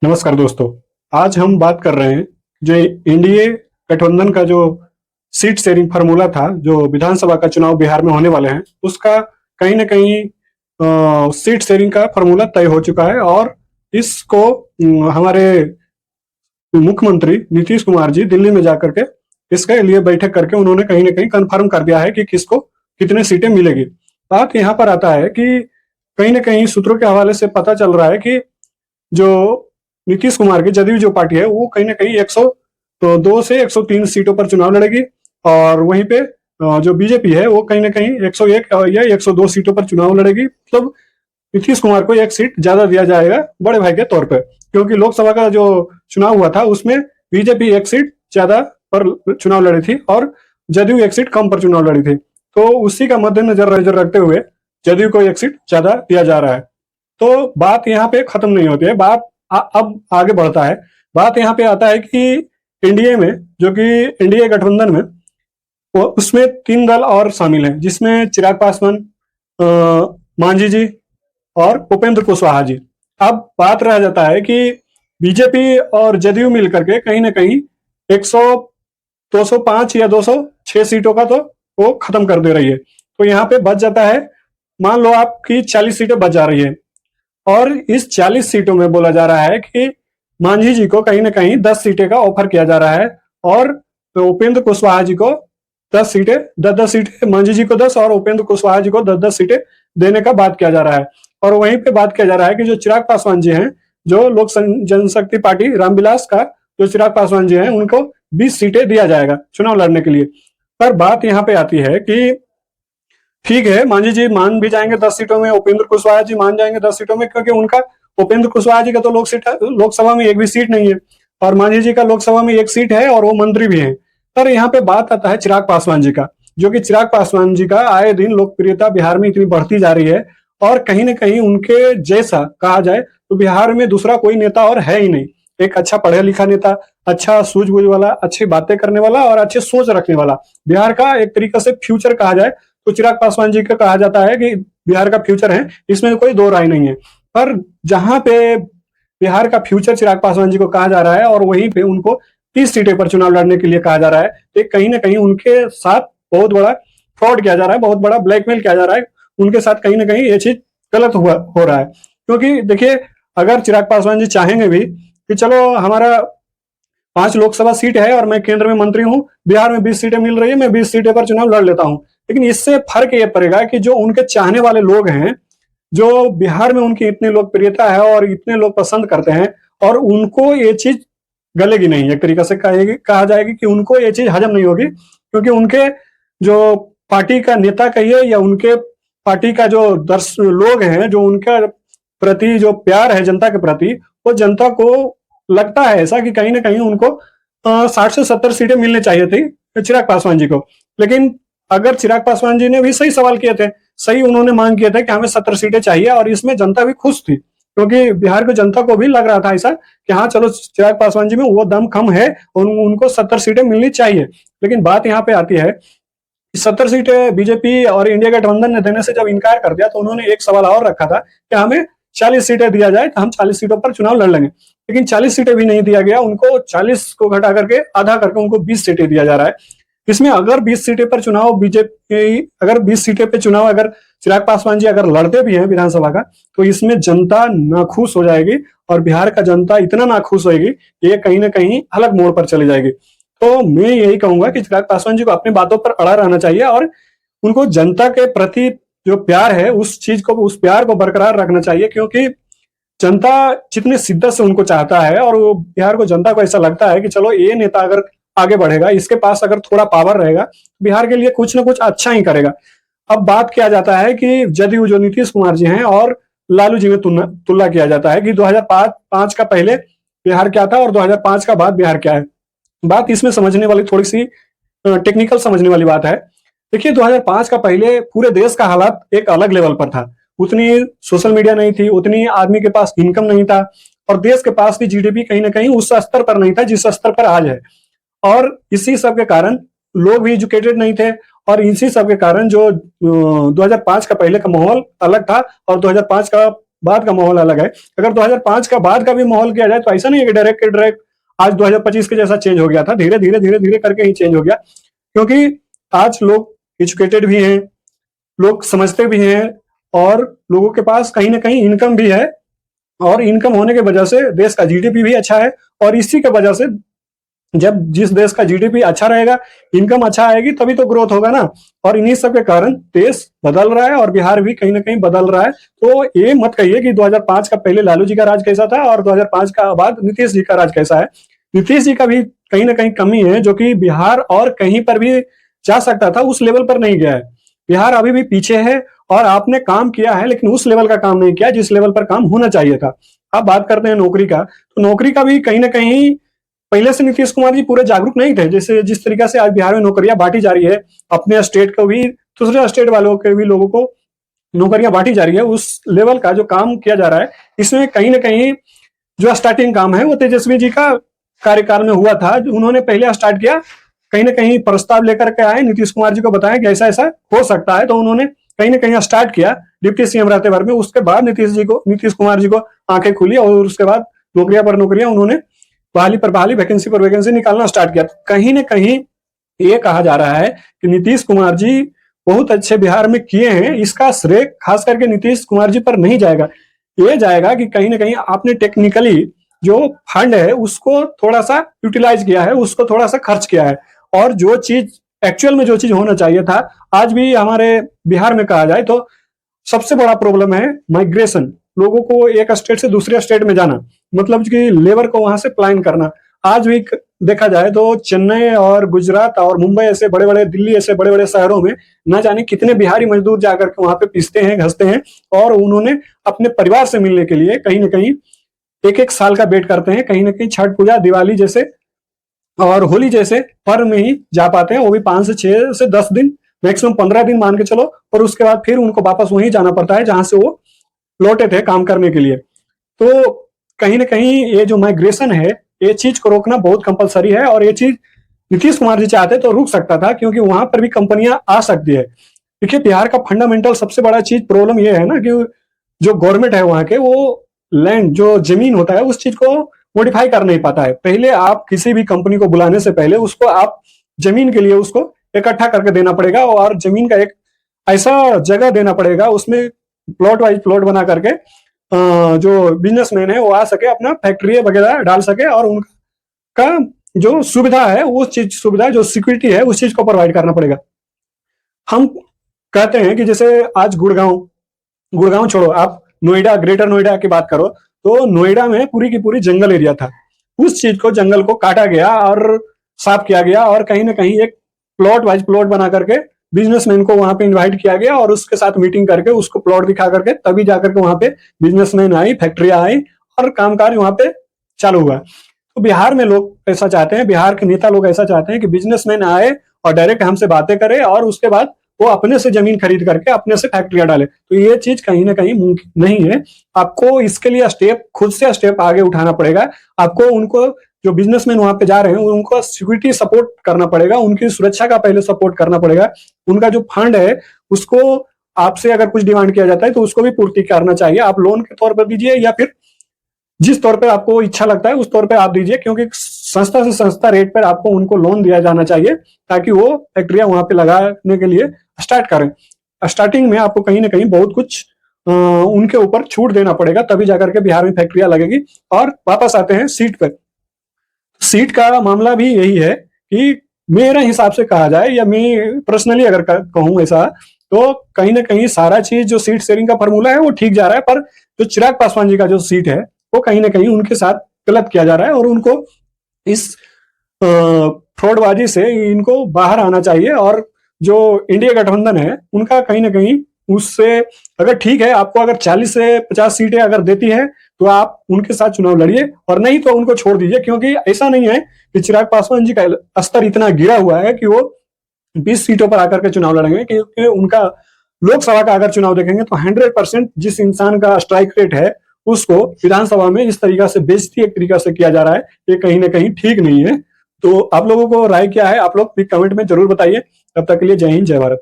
नमस्कार दोस्तों। आज हम बात कर रहे हैं जो एनडीए गठबंधन का जो सीट शेयरिंग फार्मूला था, जो विधानसभा का चुनाव बिहार में होने वाले हैं, उसका कहीं ना कहीं सीट शेयरिंग का फार्मूला तय हो चुका है। और इसको हमारे मुख्यमंत्री नीतीश कुमार जी दिल्ली में जाकर के इसके लिए बैठक करके उन्होंने कहीं ना कहीं कंफर्म कर दिया है कि किसको कितने सीटें मिलेगी। बात यहाँ पर आता है कि कहीं ना कहीं सूत्रों के हवाले से पता चल रहा है कि जो नीतीश कुमार की जदयू जो पार्टी है वो कहीं ना कहीं 102 से 103 सीटों पर चुनाव लड़ेगी। और वहीं पे जो बीजेपी है वो कहीं ना कहीं 101 या 102 सीटों पर चुनाव लड़ेगी। मतलब नीतीश कुमार को एक सीट ज्यादा दिया जाएगा बड़े भाई के तौर पर, क्योंकि लोकसभा का जो चुनाव हुआ था उसमें बीजेपी एक सीट ज्यादा पर चुनाव लड़ी थी और जदयू एक सीट कम पर चुनाव लड़ी थी। तो उसी का मद्देनजर रखते हुए जदयू को एक सीट ज्यादा दिया जा रहा है। तो बात यहाँ पे खत्म नहीं होती है, बात अब आगे बढ़ता है। बात यहाँ पे आता है कि एनडीए में, जो कि एनडीए गठबंधन में, वो उसमें तीन दल और शामिल हैं, जिसमें चिराग पासवान, मांझी जी और उपेंद्र कुशवाहा जी। अब बात रह जाता है कि बीजेपी और जदयू मिलकर के कहीं ना कहीं 100 205 या 206 सीटों का तो वो खत्म कर दे रही है। तो यहाँ पे बच जाता है, मान लो आपकी 40 सीटें बच जा रही है। और इस 40 सीटों में बोला जा रहा है कि मांझी जी को कहीं ना कहीं 10 सीटें का ऑफर किया जा रहा है और उपेंद्र कुशवाहा जी को 10 सीटें, 10-10 सीटें, मांझी जी को 10 और उपेंद्र कुशवाहा जी को 10-10 सीटें देने का बात किया जा रहा है। और वहीं पे बात किया जा रहा है कि जो चिराग पासवान जी हैं, जो लोक जनशक्ति पार्टी रामविलास का जो चिराग पासवान जी हैं, उनको 20 सीटें दिया जाएगा चुनाव लड़ने के लिए। पर बात यहाँ पे आती है कि ठीक है, मांझी जी मान भी जाएंगे 10 सीटों में, उपेंद्र कुशवाहा जी मान जाएंगे 10 सीटों में, क्योंकि उनका, उपेंद्र कुशवाहा जी का तो लोकसभा में एक भी सीट नहीं है और मांझी जी का लोकसभा में एक सीट है और वो मंत्री भी हैं। पर यहाँ पे बात आता है चिराग पासवान जी का, जो कि चिराग पासवान जी का आए दिन लोकप्रियता बिहार में इतनी बढ़ती जा रही है और कहीं ना कहीं उनके जैसा कहा जाए तो बिहार में दूसरा कोई नेता और है ही नहीं। एक अच्छा पढ़े लिखा नेता, अच्छा सूझबूझ वाला, अच्छी बातें करने वाला और अच्छे सोच रखने वाला, बिहार का एक तरीके से फ्यूचर कहा जाए तो चिराग पासवान जी का कहा जाता है कि बिहार का फ्यूचर है, इसमें कोई दो राय नहीं है। पर जहां पे बिहार का फ्यूचर चिराग पासवान जी को कहा जा रहा है और वहीं पे उनको 30 सीटें पर चुनाव लड़ने के लिए कहा जा रहा है, तो कहीं ना कहीं उनके साथ बहुत बड़ा फ्रॉड किया जा रहा है, बहुत बड़ा ब्लैकमेल किया जा रहा है। उनके साथ कहीं ना कहीं ये चीज गलत हो रहा है। क्योंकि देखिए, अगर चिराग पासवान जी चाहेंगे भी कि चलो हमारा 5 लोकसभा सीट है और मैं केंद्र में मंत्री हूं, बिहार में 20 सीटें मिल रही है, मैं 20 सीटें पर चुनाव लड़ लेता हूं, लेकिन इससे फर्क ये पड़ेगा कि जो उनके चाहने वाले लोग हैं, जो बिहार में उनकी इतनी लोकप्रियता है और इतने लोग पसंद करते हैं, और उनको ये चीज गलेगी नहीं। एक तरीके से कहा जाएगी कि उनको ये चीज हजम नहीं होगी, क्योंकि उनके जो पार्टी का नेता कहिए या उनके पार्टी का जो लोग हैं, जो उनका प्रति जो प्यार है जनता के प्रति, वो जनता को लगता है ऐसा कि कहीं ना कहीं उनको 60 से 70 सीटें मिलनी चाहिए थी चिराग पासवान जी को। लेकिन अगर चिराग पासवान जी ने भी सही सवाल किए थे, सही उन्होंने मांग किया था कि हमें 70 सीटें चाहिए, और इसमें जनता भी खुश थी, क्योंकि बिहार की जनता को भी लग रहा था ऐसा कि हाँ चलो चिराग पासवान जी में वो दम कम है और उनको 70 सीटें मिलनी चाहिए। लेकिन बात यहाँ पे आती है, 70 सीटें बीजेपी और इंडिया गठबंधन ने देने से जब इनकार कर दिया तो उन्होंने एक सवाल और रखा था कि हमें 40 सीटें दिया जाए तो हम 40 सीटों पर चुनाव लड़ लेंगे। लेकिन 40 सीटें भी नहीं दिया गया उनको, 40 को घटा करके आधा करके उनको 20 सीटें दिया जा रहा है। इसमें अगर 20 सीटें पर चुनाव बीजेपी, अगर 20 सीटें पे चुनाव अगर चिराग पासवान जी अगर लड़ते भी हैं विधानसभा का, तो इसमें जनता नाखुश हो जाएगी और बिहार का जनता इतना नाखुश होगी कि ये कहीं ना कहीं अलग मोड़ पर चली जाएगी। तो मैं यही कहूंगा कि चिराग पासवान जी को अपनी बातों पर अड़ा रहना चाहिए और उनको जनता के प्रति जो प्यार है उस चीज को, उस प्यार को बरकरार रखना चाहिए, क्योंकि जनता जितने शिद्दत से उनको चाहता है और वो बिहार को, जनता को ऐसा लगता है कि चलो ये नेता अगर आगे बढ़ेगा, इसके पास अगर थोड़ा पावर रहेगा, बिहार के लिए कुछ ना कुछ अच्छा ही करेगा। अब बात किया जाता है कि जदयू जो नीतीश कुमार जी हैं और लालू जी में तुलना किया जाता है कि 2005 का पहले बिहार क्या था और 2005 का बाद बिहार क्या है। बात इसमें समझने वाली थोड़ी सी टेक्निकल समझने वाली बात है। देखिए, 2005 का पहले पूरे देश का हालात एक अलग लेवल पर था, उतनी सोशल मीडिया नहीं थी, उतनी आदमी के पास इनकम नहीं था और देश के पास भी जीडीपी कहीं ना कहीं उस स्तर पर नहीं था जिस स्तर पर आज है। और इसी सब के कारण लोग भी एजुकेटेड नहीं थे और इसी सब के कारण जो 2005 का पहले का माहौल अलग था और 2005 का बाद का माहौल अलग है। अगर 2005 का बाद का भी माहौल किया जाए तो ऐसा नहीं है कि डायरेक्ट आज 2025 के जैसा चेंज हो गया था, धीरे धीरे धीरे धीरे करके ही चेंज हो गया। क्योंकि आज लोग एजुकेटेड भी हैं, लोग समझते भी हैं, और लोगों के पास कहीं ना कहीं इनकम भी है, और इनकम होने की वजह से देश का जीडीपी भी अच्छा है। और इसी की वजह से जब जिस देश का जीडीपी अच्छा रहेगा, इनकम अच्छा आएगी, तभी तो ग्रोथ होगा ना। और इन्हीं सब के कारण देश बदल रहा है और बिहार भी कहीं ना कहीं बदल रहा है। तो ये मत कहिए कि 2005 का पहले लालू जी का राज कैसा था और 2005 का बाद नीतीश जी का राज कैसा है। नीतीश जी का भी कहीं ना कहीं कमी है, जो कि बिहार और कहीं पर भी जा सकता था, उस लेवल पर नहीं गया है। बिहार अभी भी पीछे है, और आपने काम किया है लेकिन उस लेवल का काम नहीं किया जिस लेवल पर काम होना चाहिए था। अब बात करते हैं नौकरी का, तो नौकरी का भी कहीं ना कहीं पहले से नीतीश कुमार जी पूरे जागरूक नहीं थे। जैसे जिस तरीके से आज बिहार में नौकरियां बांटी जा रही है, अपने स्टेट को भी दूसरे स्टेट वालों के भी लोगों को नौकरियां बांटी जा रही है, उस लेवल का जो काम किया जा रहा है, इसमें कहीं ना कहीं जो स्टार्टिंग काम है वो तेजस्वी जी का कार्यकाल में हुआ था। उन्होंने पहले स्टार्ट किया, कहीं ना कहीं प्रस्ताव लेकर के आए, नीतीश कुमार जी को बताया कि ऐसा ऐसा हो सकता है, तो उन्होंने कहीं ना कहीं स्टार्ट किया डिप्टी सीएम रहते भर में। उसके बाद नीतीश कुमार जी को आंखें खुली, और उसके बाद नौकरियां पर नौकरियां उन्होंने बहाली पर बहाली, वैकेंसी पर वैकेंसी निकालना स्टार्ट किया। कहीं ना कहीं ये कहा जा रहा है कि नीतीश कुमार जी बहुत अच्छे बिहार में किए हैं, इसका श्रेय खास करके नीतीश कुमार जी पर नहीं जाएगा। ये जाएगा कि कहीं ना कहीं आपने टेक्निकली जो फंड है उसको थोड़ा सा यूटिलाइज किया है, उसको थोड़ा सा खर्च किया है, और जो चीज एक्चुअल में जो चीज होना चाहिए था, आज भी हमारे बिहार में कहा जाए तो सबसे बड़ा प्रॉब्लम है माइग्रेशन। लोगों को एक स्टेट से दूसरे स्टेट में जाना, मतलब कि लेबर को वहां से प्लान करना। आज भी देखा जाए तो चेन्नई और गुजरात और मुंबई ऐसे बड़े बड़े, दिल्ली ऐसे बड़े बड़े शहरों में न जाने कितने बिहारी मजदूर जाकर के वहां पे पिसते हैं, घसते हैं, और उन्होंने अपने परिवार से मिलने के लिए कहीं ना कहीं एक एक साल का वेट करते हैं। कहीं ना कहीं छठ पूजा, दिवाली जैसे और होली जैसे पर्व में ही जा पाते हैं, वो भी 5 से 6 से 10 दिन, मैक्सिमम 15 दिन मान के चलो, और उसके बाद फिर उनको वापस वहीं जाना पड़ता है जहां से वो लौटे थे काम करने के लिए। तो कहीं ना कहीं ये जो माइग्रेशन है, ये चीज को रोकना बहुत कंपलसरी है, और ये चीज नीतीश कुमार जी चाहते तो रुक सकता था, क्योंकि वहां पर भी कंपनियां आ सकती है। देखिए बिहार का फंडामेंटल सबसे बड़ा चीज प्रॉब्लम ये है ना कि जो गवर्नमेंट है वहां के, वो लैंड जो जमीन होता है उस चीज को मॉडिफाई कर नहीं पाता है। पहले आप किसी भी कंपनी को बुलाने से पहले उसको आप जमीन के लिए उसको इकट्ठा करके देना पड़ेगा, और जमीन का एक ऐसा जगह देना पड़ेगा, उसमें प्लॉट वाइज प्लॉट बना करके जो बिजनेसमैन है वो आ सके, अपना फैक्ट्री वगैरह डाल सके, और उनका जो सुविधा है, वो चीज सुविधा जो सिक्योरिटी है उस चीज को प्रोवाइड करना पड़ेगा। हम कहते हैं कि जैसे आज गुड़गांव, गुड़गांव छोड़ो, आप नोएडा, ग्रेटर नोएडा की बात करो, तो नोएडा में पूरी की पूरी जंगल एरिया था। उस चीज को, जंगल को काटा गया और साफ किया गया, और कहीं ना कहीं एक प्लॉट वाइज प्लॉट बना करके बिजनेसमैन को वहां पे इनवाइट किया गया, और उसके साथ मीटिंग करके उसको प्लॉट दिखा करके तभी जाकर के वहां पे बिजनेसमैन आई, फैक्ट्रियां आई, और कामकाज वहां पे चालू हुआ। तो बिहार में लोग ऐसा चाहते हैं, बिहार के नेता लोग ऐसा चाहते हैं कि बिजनेसमैन आए और डायरेक्ट हमसे बातें करे, और उसके बाद वो अपने से जमीन खरीद करके अपने से फैक्ट्रियां डाले। तो ये चीज कहीं ना कहीं मुमकिन नहीं है। आपको इसके लिए स्टेप, खुद से स्टेप आगे उठाना पड़ेगा। आपको उनको, जो बिजनेसमैन वहां पे जा रहे हैं, उनको सिक्योरिटी सपोर्ट करना पड़ेगा, उनकी सुरक्षा का पहले सपोर्ट करना पड़ेगा। उनका जो फंड है उसको आपसे अगर कुछ डिमांड किया जाता है तो उसको भी पूर्ति करना चाहिए। आप लोन के तौर पर दीजिए, या फिर जिस तौर पे आपको इच्छा लगता है उस तौर पे आप दीजिए, क्योंकि संस्था से संस्था रेट पर आपको उनको लोन दिया जाना चाहिए, ताकि वो फैक्ट्रियां वहां पे लगाने के लिए स्टार्ट करें। स्टार्टिंग में आपको कहीं ना कहीं बहुत कुछ उनके ऊपर छूट देना पड़ेगा, तभी जाकर के बिहार में फैक्ट्रियां लगेगी। और वापस आते हैं सीट पर। सीट का मामला भी यही है कि मेरे हिसाब से कहा जाए, या मैं पर्सनली अगर कहूं ऐसा, तो कहीं ना कहीं सारा चीज जो सीट शेयरिंग का फॉर्मूला है वो ठीक जा रहा है, पर जो चिराग पासवान जी का जो सीट है वो कहीं ना कहीं उनके साथ गलत किया जा रहा है, और उनको इस फ्रॉडबाजी से इनको बाहर आना चाहिए। और जो इंडिया गठबंधन है उनका कहीं ना कहीं उससे, अगर ठीक है आपको अगर 40 से 50 सीटें अगर देती है तो आप उनके साथ चुनाव लड़िए, और नहीं तो उनको छोड़ दीजिए। क्योंकि ऐसा नहीं है कि चिराग पासवान जी का स्तर इतना गिरा हुआ है कि वो 20 सीटों पर आकर के चुनाव लड़ेंगे, क्योंकि उनका लोकसभा का अगर चुनाव देखेंगे तो 100% जिस इंसान का स्ट्राइक रेट है उसको विधानसभा में इस तरीका से बेइज्जती एक तरीका से किया जा रहा है, ये कहीं ना कहीं ठीक नहीं है। तो आप लोगों को राय क्या है, आप लोग भी कमेंट में जरूर बताइए। तब तक के लिए जय हिंद, जय भारत।